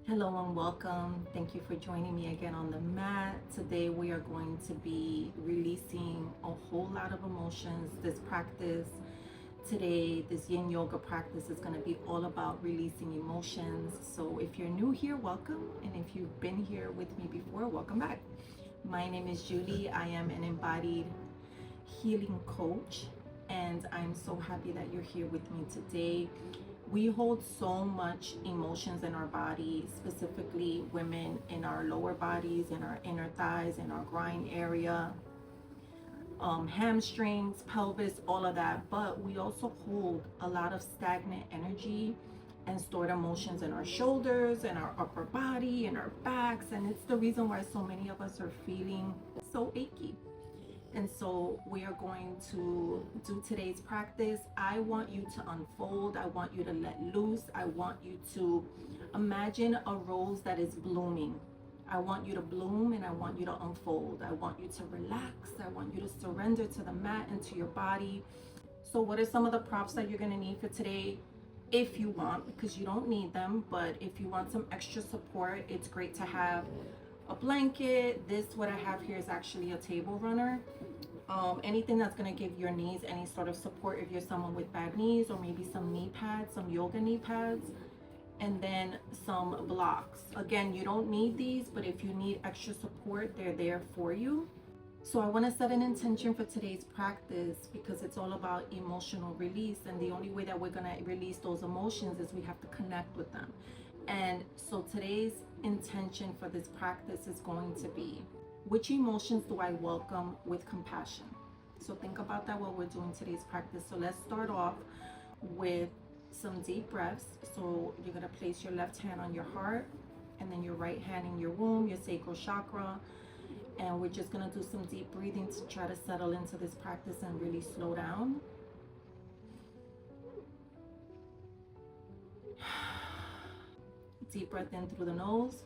Hello and welcome. Thank you for joining me again on the mat. Today we are going to be releasing a whole lot of emotions. This practice today, this Yin Yoga practice is going to be all about releasing emotions. So if you're new here, welcome. And if you've been here with me before, welcome back. My name is Julie. I am an embodied healing coach, and I'm so happy that you're here with me today. We hold so much emotions in our body, specifically women, in our lower bodies, in our inner thighs, in our groin area, hamstrings, pelvis, all of that. But we also hold a lot of stagnant energy and stored emotions in our shoulders, in our upper body, in our backs. And it's the reason why so many of us are feeling so achy. And so we are going to do today's practice. I want you to unfold. I want you to let loose. I want you to imagine a rose that is blooming. I want you to bloom and I want you to unfold. I want you to relax. I want you to surrender to the mat and to your body. So what are some of the props that you're going to need for today? If you want, because you don't need them, but if you want some extra support, it's great to have a blanket. What I have here is actually a table runner. Anything that's going to give your knees any sort of support if you're someone with bad knees, or maybe some knee pads, some yoga knee pads, and then some blocks. Again, you don't need these, but if you need extra support, they're there for you. So I want to set an intention for today's practice because it's all about emotional release, and the only way that we're going to release those emotions is we have to connect with them. And so today's intention for this practice is going to be, which emotions do I welcome with compassion? So think about that while we're doing today's practice. So let's start off with some deep breaths. So you're going to place your left hand on your heart and then your right hand in your womb, your sacral chakra. And we're just going to do some deep breathing to try to settle into this practice and really slow down. Deep breath in through the nose.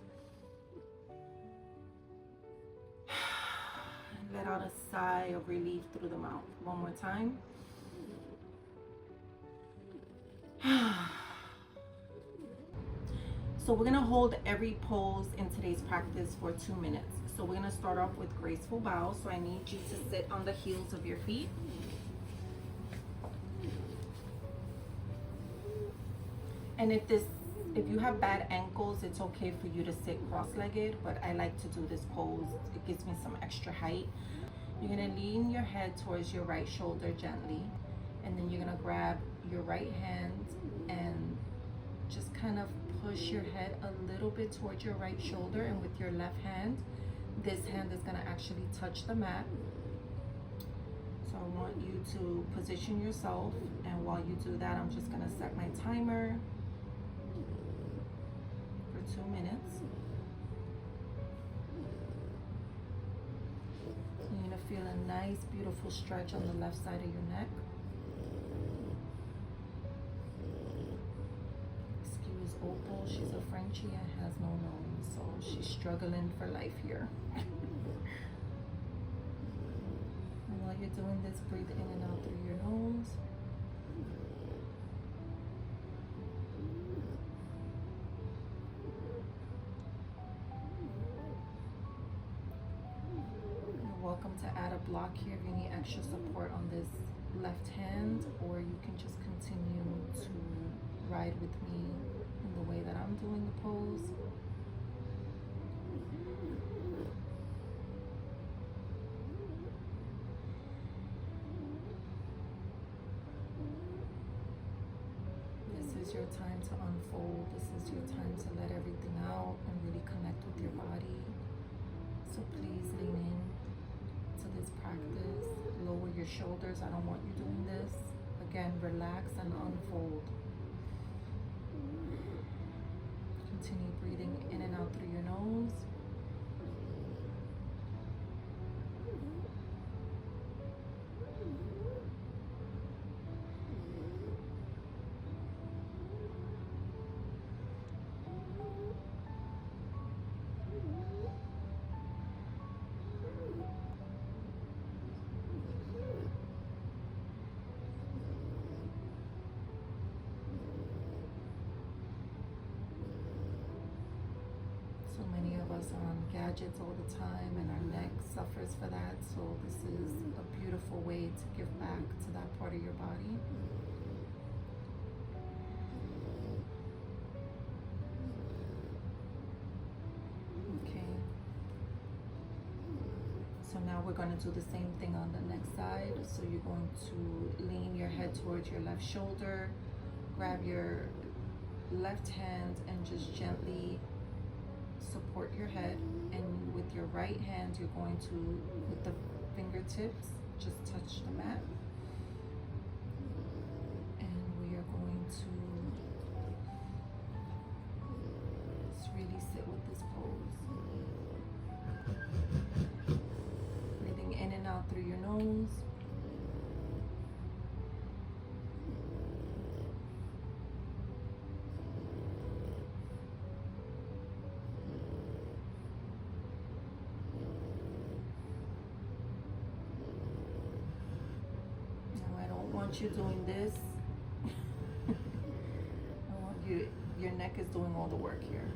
Let out a sigh of relief through the mouth. One more time. So we're going to hold every pose in today's practice for 2 minutes. So we're going to start off with graceful bows. So I need you to sit on the heels of your feet. And if you have bad ankles, it's okay for you to sit cross-legged, but I like to do this pose. It gives me some extra height. You're going to lean your head towards your right shoulder gently, and then you're going to grab your right hand and just kind of push your head a little bit towards your right shoulder, and with your left hand, this hand is going to actually touch the mat. So I want you to position yourself, and while you do that, I'm just going to set my timer for 2 minutes. You're going to feel a nice, beautiful stretch on the left side of your neck. Excuse Opal, she's a Frenchie and has no nose, so she's struggling for life here. And while you're doing this, breathe in and out through your nose. Welcome to add a block here if you need extra support on this left hand, or you can just continue to ride with me in the way that I'm doing the pose. This is your time to unfold. This is your time to let everything out and really connect with your body. So please lean in to this practice. Lower your shoulders. I don't want you doing this. Again, relax and unfold. Continue breathing in and out through your nose. So many of us are on gadgets all the time and our neck suffers for that. So this is a beautiful way to give back to that part of your body. Okay. So now we're going to do the same thing on the next side. So you're going to lean your head towards your left shoulder, grab your left hand and just gently support your head, and with your right hand you're going to, with the fingertips, just touch the mat, and we are going to just really sit with this pose, breathing in and out through your nose. You doing this. I want you, your neck is doing all the work here.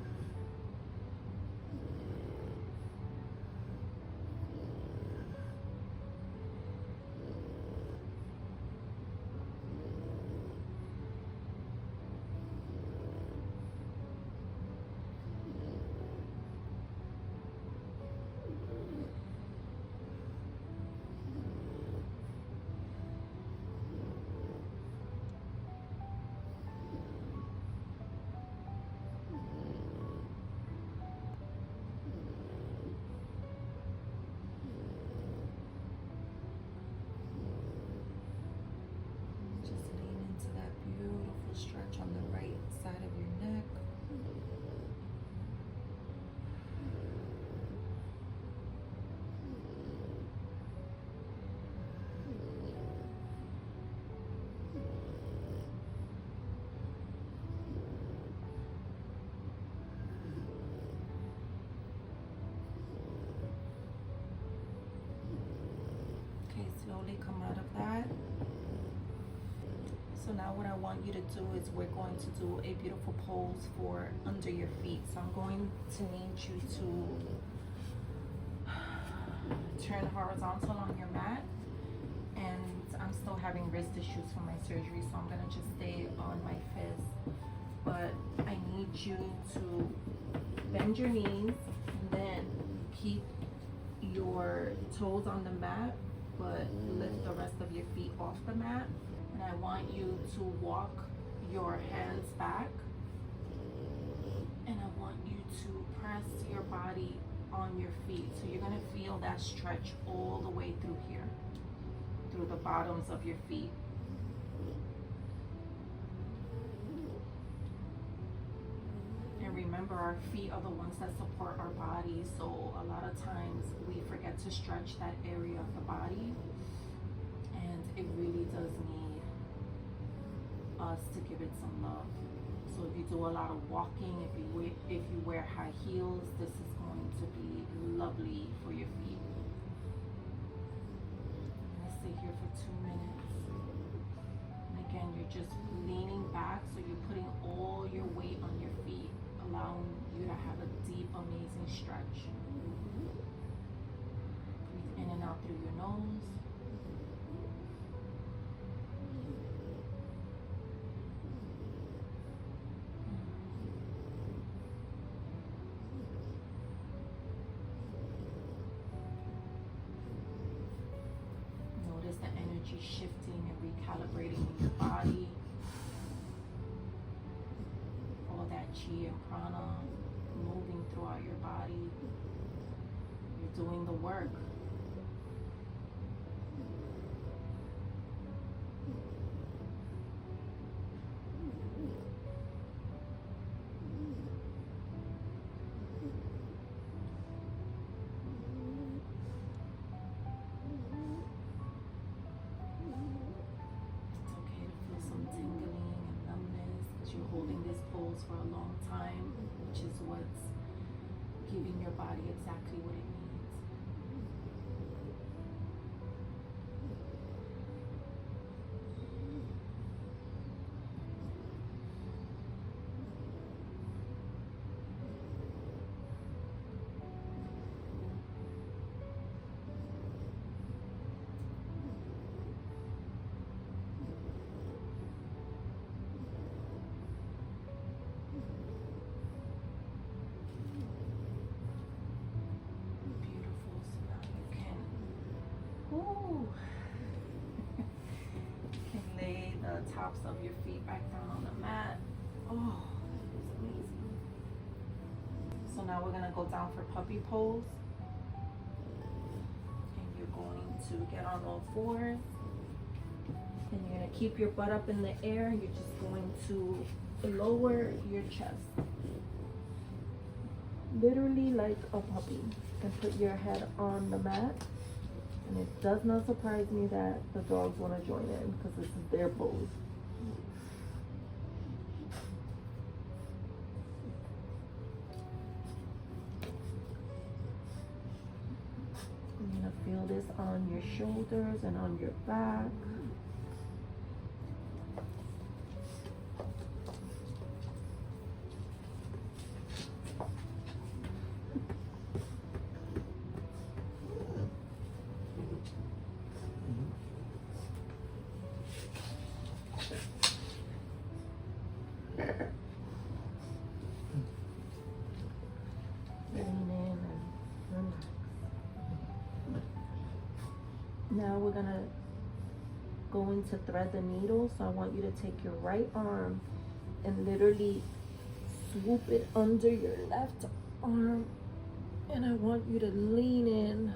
Stretch on the right side of your neck. Okay, slowly come out of that. So now what I want you to do is we're going to do a beautiful pose for under your feet. So I'm going to need you to turn horizontal on your mat. And I'm still having wrist issues from my surgery, so I'm gonna just stay on my fist. But I need you to bend your knees and then keep your toes on the mat, but lift the rest of your feet off the mat. And I want you to walk your hands back, and I want you to press your body on your feet. So you're gonna feel that stretch all the way through here, through the bottoms of your feet. And remember, our feet are the ones that support our body, so a lot of times we forget to stretch that area of the body, and it really does need us to give it some love. So if you do a lot of walking, if you wear high heels, this is going to be lovely for your feet. I'm gonna stay here for 2 minutes. And again, you're just leaning back, so you're putting all your weight on your feet, allowing you to have a deep, amazing stretch. Breathe in and out through your nose. The energy shifting and recalibrating in your body. All that chi and prana moving throughout your body. You're doing the work. For a long time, which is what's giving your body exactly what it needs. Oh, that is amazing. So now we're gonna go down for puppy pose. And you're going to get on all fours. And you're gonna keep your butt up in the air. You're just going to lower your chest. Literally like a puppy. You can put your head on the mat. And it does not surprise me that the dogs want to join in because this is their pose. You're going to feel this on your shoulders and on your back. Now we're gonna go into thread the needle. So I want you to take your right arm and literally swoop it under your left arm. And I want you to lean in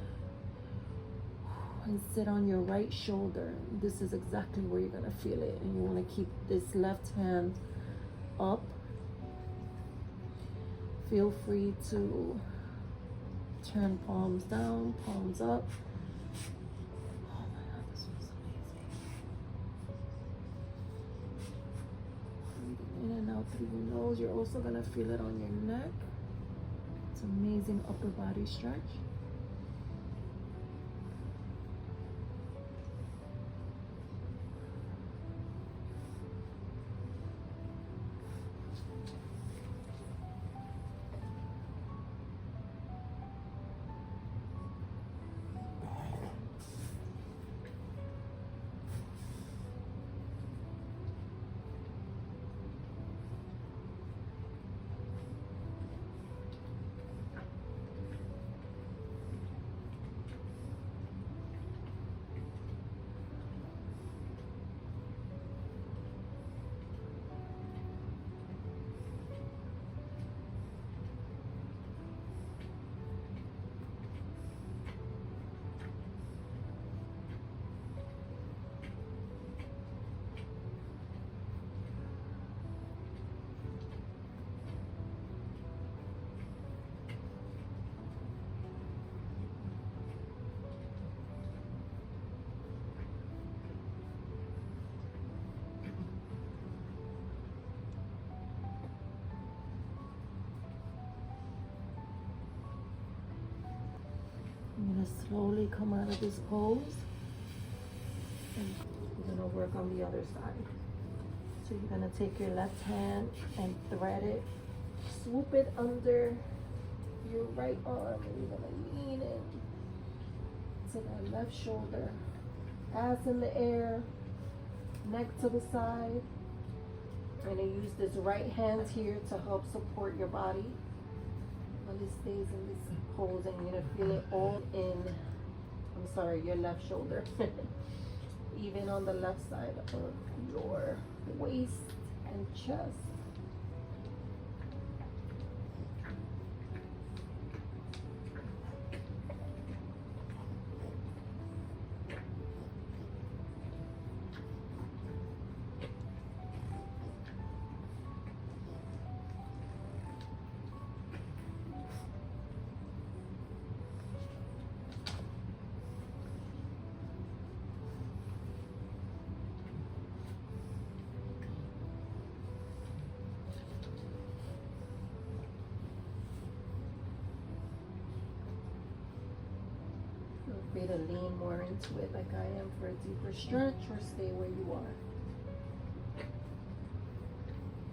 and sit on your right shoulder. This is exactly where you're gonna feel it. And you wanna keep this left hand up. Feel free to turn palms down, palms up. Oh my God, this was amazing. Breathing in and out through your nose. You're also gonna feel it on your neck. It's amazing upper body stretch. I'm gonna slowly come out of this pose and we're gonna work on the other side. So you're gonna take your left hand and thread it, swoop it under your right arm, and you're gonna lean in to that left shoulder, ass in the air, neck to the side. I'm gonna use this right hand here to help support your body while it stays in this pose, and you're gonna feel it all in, I'm sorry, your left shoulder. Even on the left side of your waist and chest. Feel free to lean more into it like I am for a deeper stretch, or stay where you are.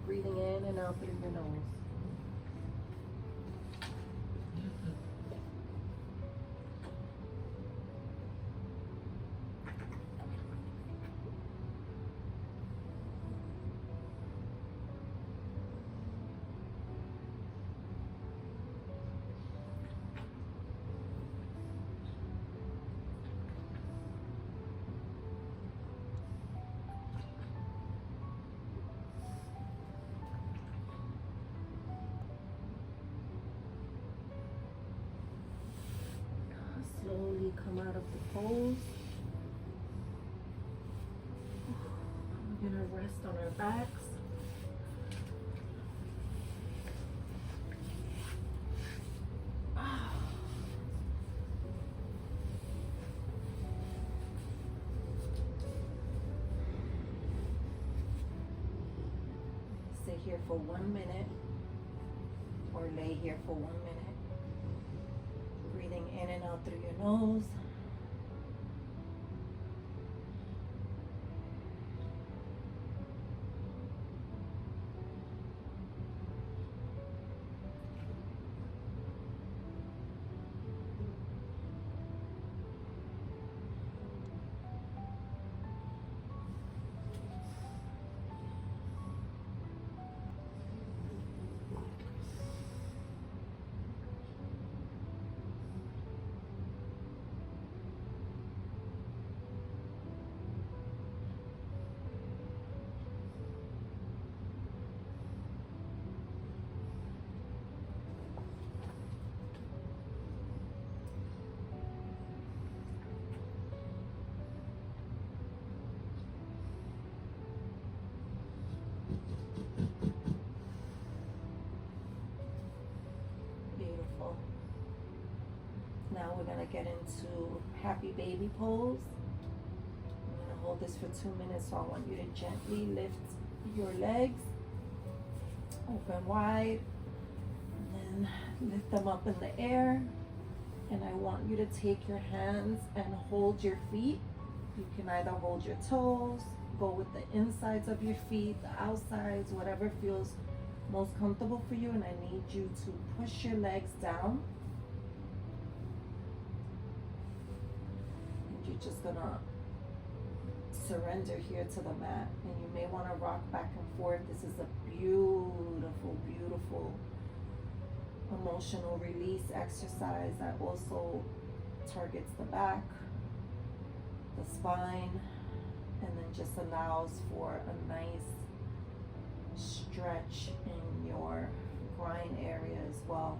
Breathing in and out through your nose. of the pose. We're gonna rest on our backs. Sit here for 1 minute, or lay here for 1 minute. Breathing in and out through your nose. Beautiful. Now we're going to get into happy baby pose. I'm going to hold this for 2 minutes, so I want you to gently lift your legs, open wide, and then lift them up in the air. And I want you to take your hands and hold your feet. You can either hold your toes, go with the insides of your feet, the outsides, whatever feels most comfortable for you. And I need you to push your legs down. And you're just gonna surrender here to the mat. And you may want to rock back and forth. This is a beautiful, beautiful emotional release exercise that also targets the back, the spine, and then just allows for a nice stretch in your groin area as well.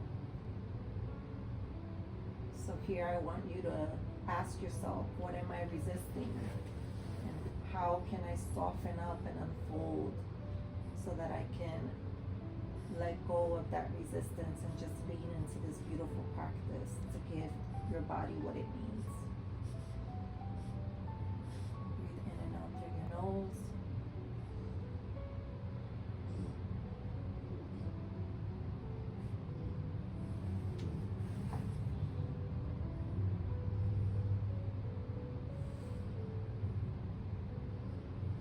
So here I want you to ask yourself, what am I resisting? And how can I soften up and unfold so that I can let go of that resistance and just lean into this beautiful practice to give your body what it needs. Breathe in and out through your nose.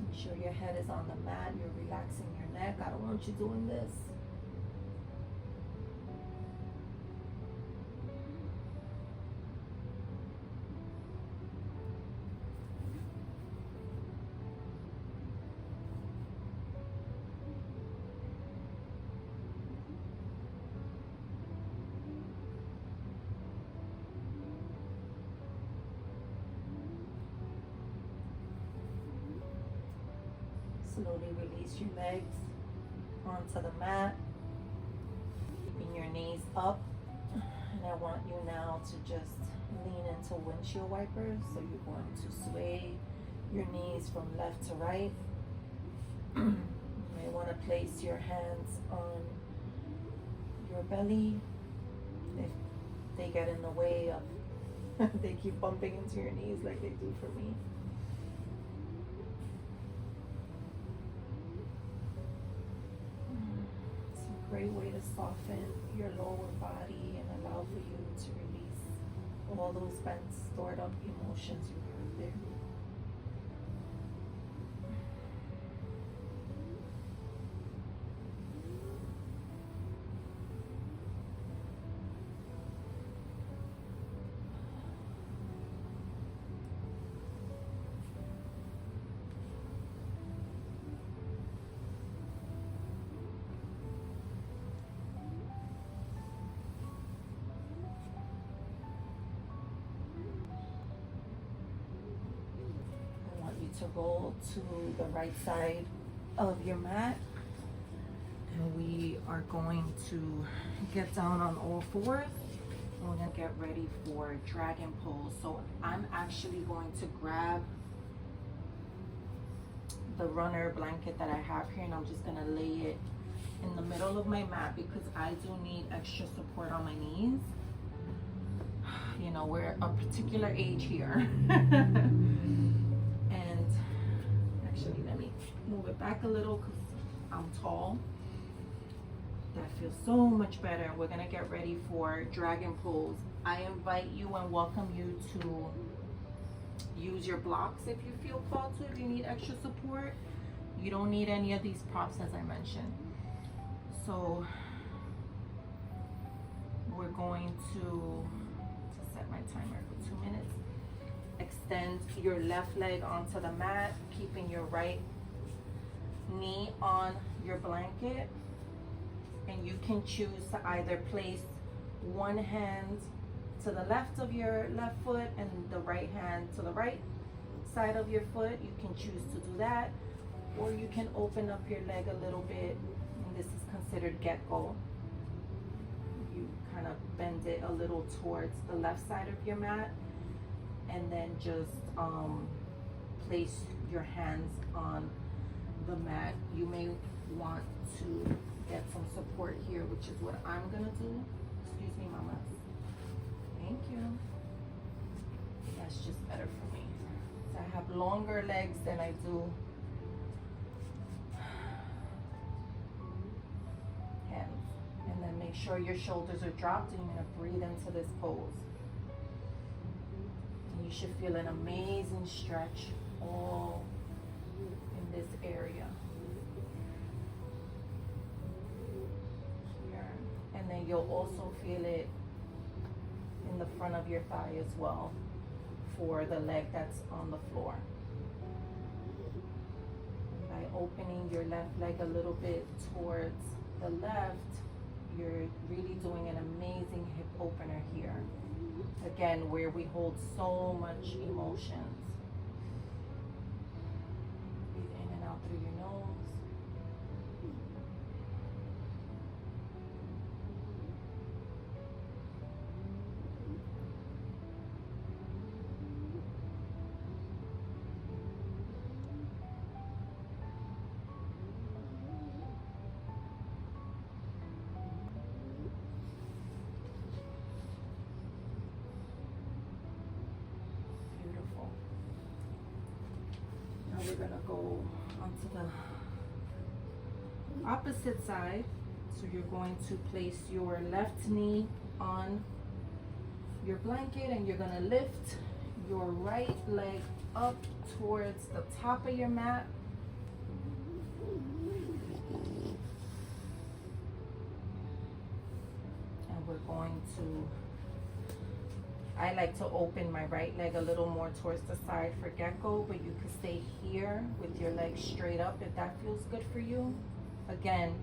Make sure your head is on the mat. You're relaxing your neck. I don't want you doing this. Slowly release your legs onto the mat, keeping your knees up. And I want you now to just lean into windshield wipers. So you're going to sway your knees from left to right. You may want to place your hands on your belly. If they get in the way of, they keep bumping into your knees like they do for me. Great way to soften your lower body and allow for you to release all those spent, stored up emotions you have there. To roll to the right side of your mat, and we are going to get down on all fours. We're gonna get ready for dragon pose. So I'm actually going to grab the runner blanket that I have here, and I'm just gonna lay it in the middle of my mat because I do need extra support on my knees. You know, we're a particular age here. And actually, let me move it back a little because I'm tall. That feels so much better. We're gonna get ready for dragon pose. I invite you and welcome you to use your blocks if you feel called to, if you need extra support. You don't need any of these props as I mentioned. So we're going to set my timer for 2 minutes. Extend your left leg onto the mat, keeping your right knee on your blanket. And you can choose to either place one hand to the left of your left foot and the right hand to the right side of your foot. You can choose to do that, or you can open up your leg a little bit, and this is considered gengle. You kind of bend it a little towards the left side of your mat, and then just place your hands on the mat. You may want to get some support here, which is what I'm gonna do. Excuse me, mama. Thank you. That's just better for me. So I have longer legs than I do hands. And then make sure your shoulders are dropped, and you're gonna breathe into this pose. And you should feel an amazing stretch all in this area. And then you'll also feel it in the front of your thigh as well for the leg that's on the floor. And by opening your left leg a little bit towards the left, you're really doing an amazing hip opener here. Again, where we hold so much emotions. Breathe in and out through your nose. We're gonna go onto the opposite side. So you're going to place your left knee on your blanket, and you're gonna lift your right leg up towards the top of your mat. And we're going to, I like to open my right leg a little more towards the side for gengle, but you can stay here with your legs straight up if that feels good for you. Again,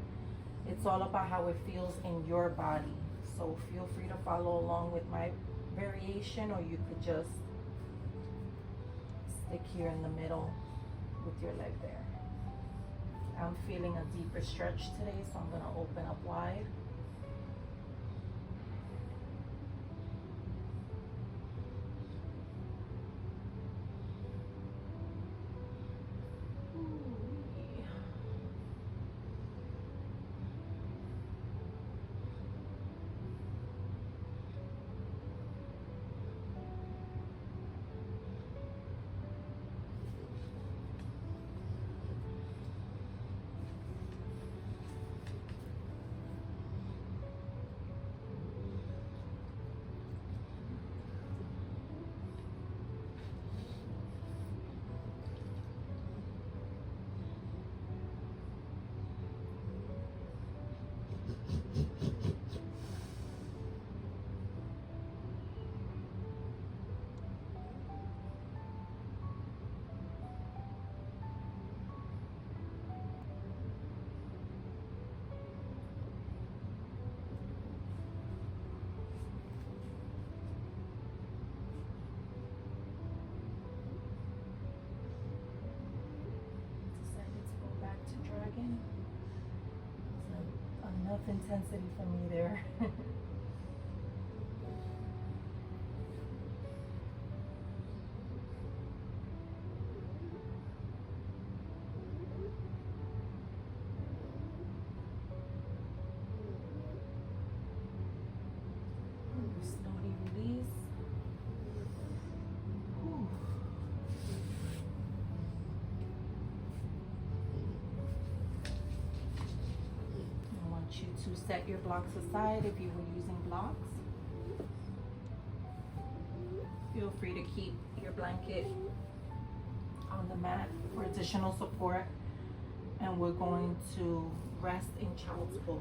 it's all about how it feels in your body. So feel free to follow along with my variation, or you could just stick here in the middle with your leg there. I'm feeling a deeper stretch today, so I'm gonna open up wide. Enough intensity for me there. set your blocks aside if you were using blocks. Feel free to keep your blanket on the mat for additional support. And we're going to rest in child's pose.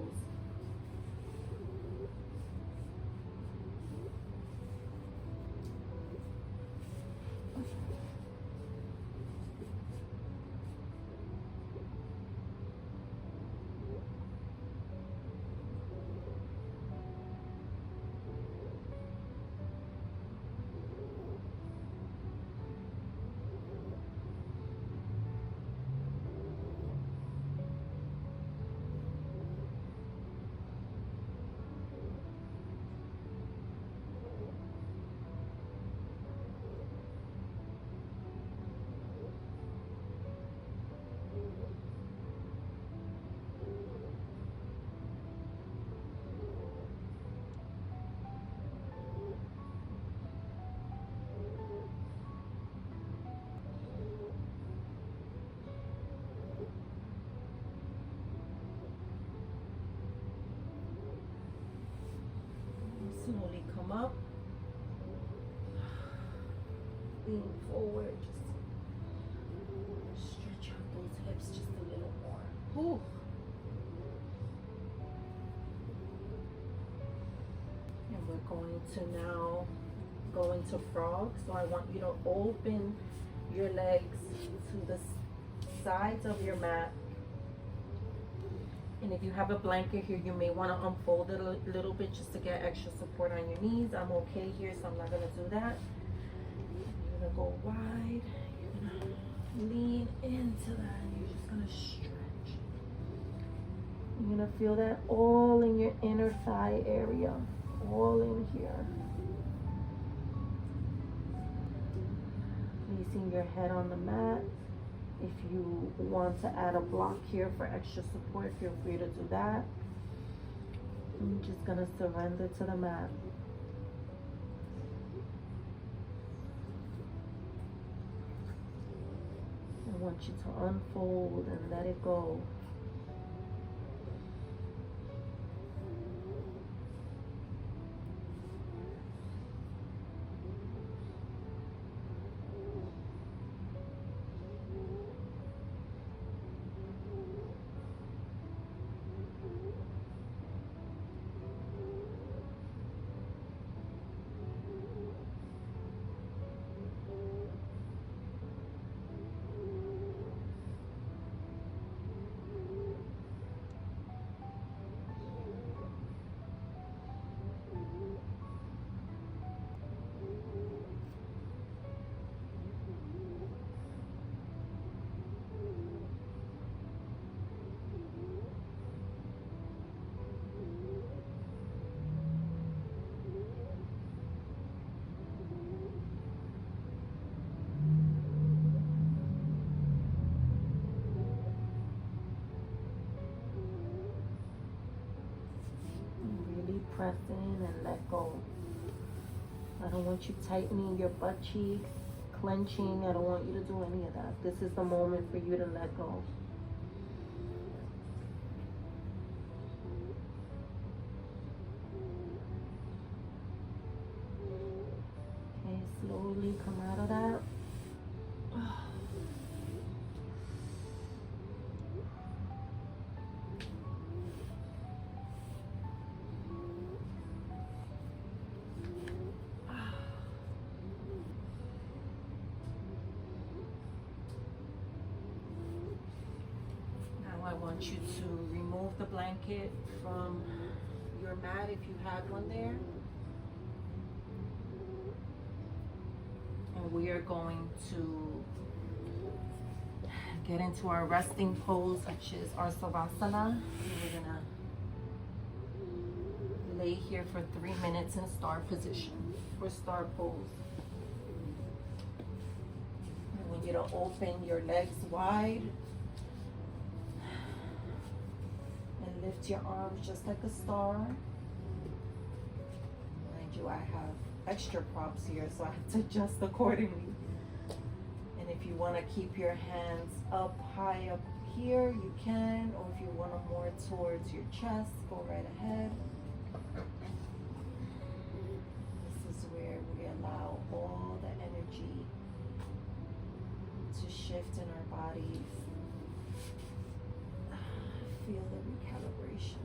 Slowly come up, lean forward, just stretch out those hips just a little more. Whew. And we're going to now go into frog. So I want you to open your legs to the sides of your mat. And if you have a blanket here, you may want to unfold it a little bit just to get extra support on your knees. I'm okay here, so I'm not going to do that. You're going to go wide. You're going to lean into that. And you're just going to stretch. You're going to feel that all in your inner thigh area. All in here. Placing your head on the mat. If you want to add a block here for extra support, feel free to do that. I'm just going to surrender to the mat. I want you to unfold and let it go. Press in and let go. I don't want you tightening your butt cheeks, clenching. I don't want you to do any of that. This is the moment for you to let go. Okay, slowly come out of that. I want you to remove the blanket from your mat if you have one there. And we are going to get into our resting pose, which is our savasana. We're gonna lay here for 3 minutes in star position for star pose. I want you to open your legs wide. Lift your arms just like a star. Mind you, I have extra props here, so I have to adjust accordingly. And if you want to keep your hands up high up here, you can, or if you want to more towards your chest, go right ahead. This is where we allow all the energy to shift in our bodies. Feel the recalibration.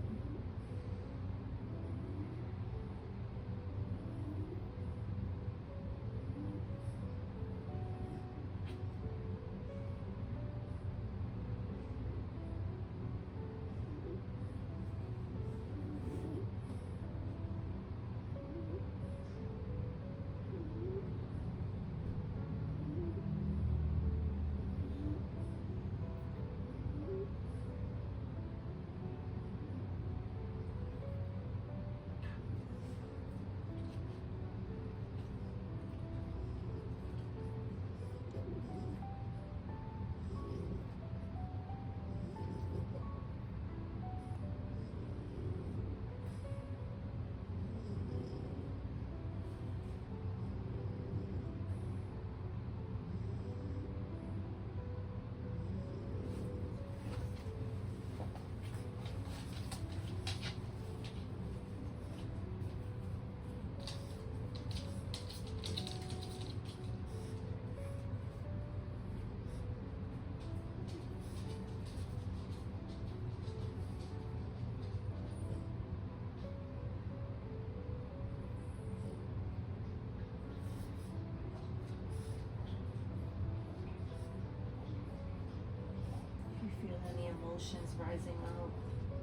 Feel any emotions rising up,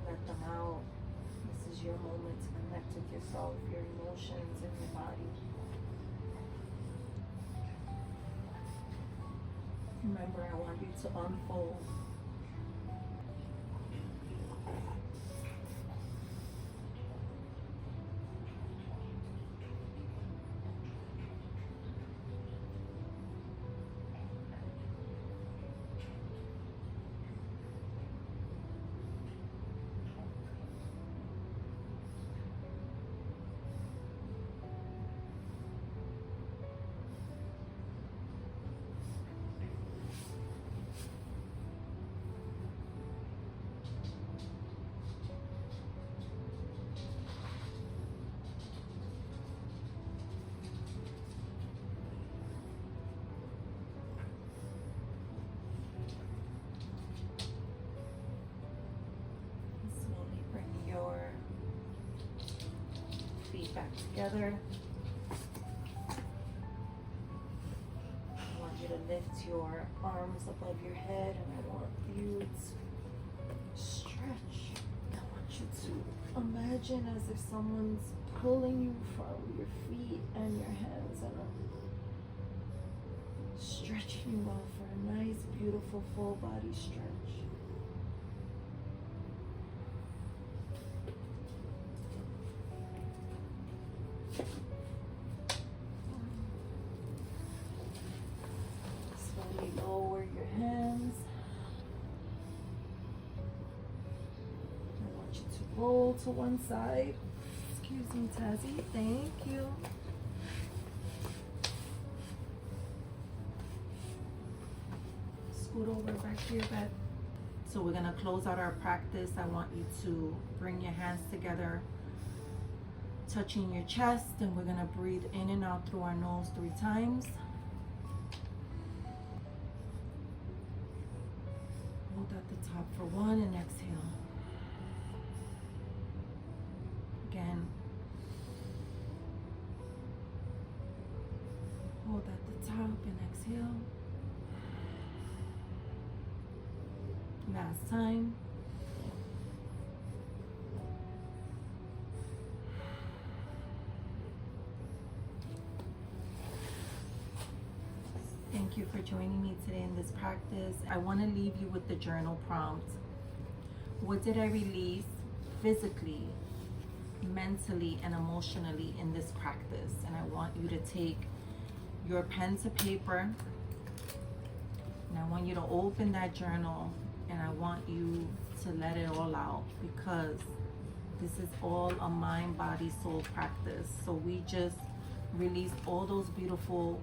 let them out. This is your moment to connect with yourself, your emotions, and your body. Remember, I want you to unfold. Back together. I want you to lift your arms above your head, and I want you to stretch. I want you to imagine as if someone's pulling you from your feet and your hands and stretching you out for a nice, beautiful, full body stretch. Roll to one side. Excuse me, Tazzy. Thank you. Scoot over back to your bed. So we're going to close out our practice. I want you to bring your hands together, touching your chest, and we're going to breathe in and out through our nose 3 times. Hold at the top for 1 and exhale. Again. Hold at the top and exhale. Last time. Thank you for joining me today in this practice. I want to leave you with the journal prompt. What did I release physically, mentally, and emotionally in this practice? And I want you to take your pen to paper, and I want you to open that journal, and I want you to let it all out, because this is all a mind, body, soul practice. So we just released all those beautiful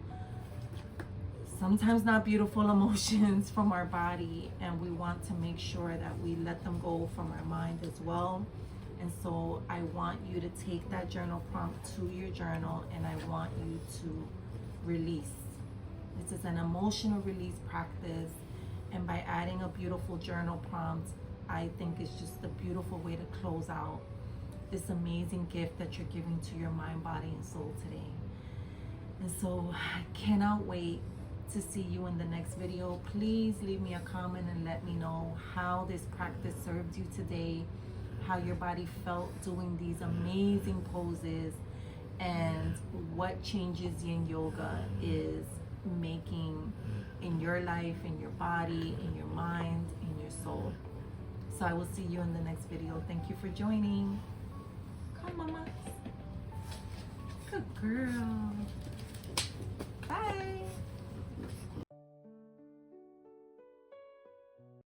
sometimes not beautiful emotions from our body, and we want to make sure that we let them go from our mind as well. And so I want you to take that journal prompt to your journal, and I want you to release. This is an emotional release practice, and by adding a beautiful journal prompt, I think it's just a beautiful way to close out this amazing gift that you're giving to your mind, body, and soul today. And so I cannot wait to see you in the next video. Please leave me a comment and let me know how this practice served you today, how your body felt doing these amazing poses, and what changes Yin Yoga is making in your life, in your body, in your mind, in your soul. So I will see you in the next video. Thank you for joining. Come, mama. Good girl. Bye.